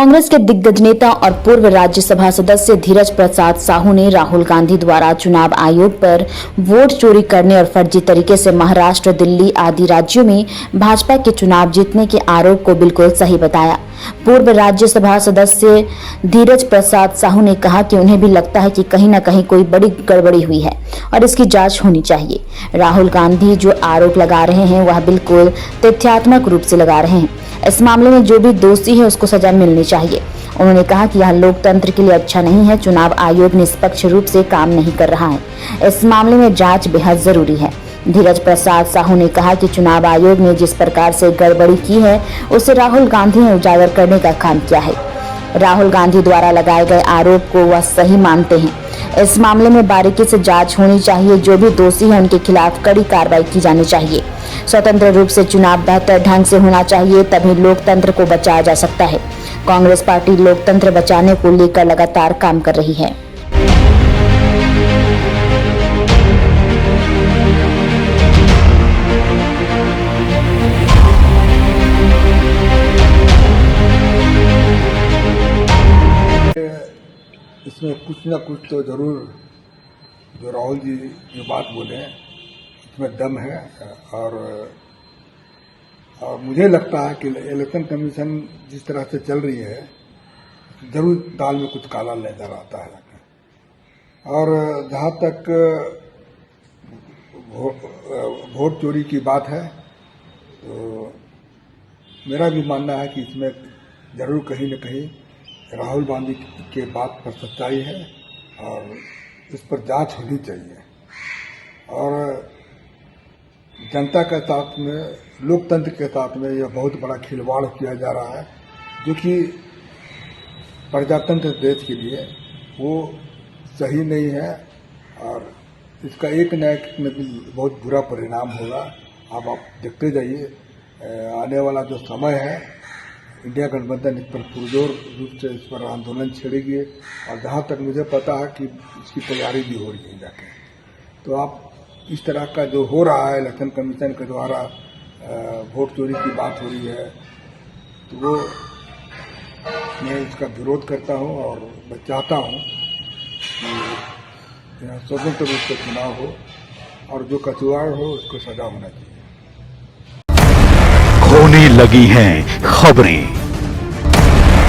कांग्रेस के दिग्गज नेता और पूर्व राज्यसभा सदस्य धीरज प्रसाद साहू ने राहुल गांधी द्वारा चुनाव आयोग पर वोट चोरी करने और फर्जी तरीके से महाराष्ट्र, दिल्ली आदि राज्यों में भाजपा के चुनाव जीतने के आरोप को बिल्कुल सही बताया। पूर्व राज्यसभा सदस्य धीरज प्रसाद साहू ने कहा कि उन्हें भी लगता है कि कहीं न कहीं कोई बड़ी गड़बड़ी हुई है और इसकी जांच होनी चाहिए। राहुल गांधी जो आरोप लगा रहे हैं वह बिल्कुल तथ्यात्मक रूप से लगा रहे हैं। इस मामले में जो भी दोषी है उसको सजा मिलनी चाहिए। उन्होंने कहा कि यह लोकतंत्र के लिए अच्छा नहीं है। चुनाव आयोग निष्पक्ष रूप से काम नहीं कर रहा है। इस मामले में जांच बेहद जरूरी है। धीरज प्रसाद साहू ने कहा कि चुनाव आयोग ने जिस प्रकार से गड़बड़ी की है उसे राहुल गांधी ने उजागर करने का काम किया है। राहुल गांधी द्वारा लगाए गए आरोप को वह सही मानते हैं। इस मामले में बारीकी से जांच होनी चाहिए। जो भी दोषी है उनके खिलाफ कड़ी कार्रवाई की जानी चाहिए। स्वतंत्र रूप से चुनाव बेहतर ढंग से होना चाहिए, तभी लोकतंत्र को बचाया जा सकता है। कांग्रेस पार्टी लोकतंत्र बचाने को लेकर लगातार काम कर रही है। इसमें कुछ ना कुछ तो जरूर जो राहुल जी जो बात बोले इसमें दम है। और मुझे लगता है कि इलेक्शन कमीशन जिस तरह से चल रही है जरूर दाल में कुछ काला नजर आता है। और जहाँ तक वोट चोरी की बात है तो मेरा भी मानना है कि इसमें जरूर कहीं न कहीं राहुल गांधी के बात पर सच्चाई है और इस पर जांच होनी चाहिए। और जनता के साथ में, लोकतंत्र के साथ में यह बहुत बड़ा खिलवाड़ किया जा रहा है जो कि प्रजातंत्र देश के लिए वो सही नहीं है। और इसका एक न एक में भी बहुत बुरा परिणाम होगा। अब आप देखते जाइए, आने वाला जो समय है इंडिया गठबंधन इस पर पुरजोर रूप से इस पर आंदोलन छेड़ेगी। और जहाँ तक मुझे पता है कि इसकी तैयारी भी हो रही है जाके। तो आप इस तरह का जो हो रहा है इलेक्शन कमीशन के द्वारा वोट चोरी की बात हो रही है तो वो मैं इसका विरोध करता हूँ। और मैं चाहता हूँ कि यहाँ स्वतंत्र रूप से चुनाव हो और जो कसूरवार हो उसको सजा होना चाहिए। होने लगी हैं खबरें,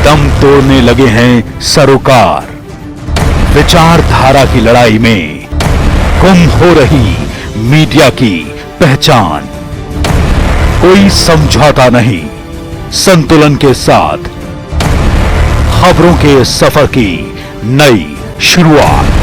दम तोड़ने लगे हैं सरोकार। विचारधारा की लड़ाई में गुम हो रही मीडिया की पहचान। कोई समझौता नहीं, संतुलन के साथ खबरों के सफर की नई शुरुआत।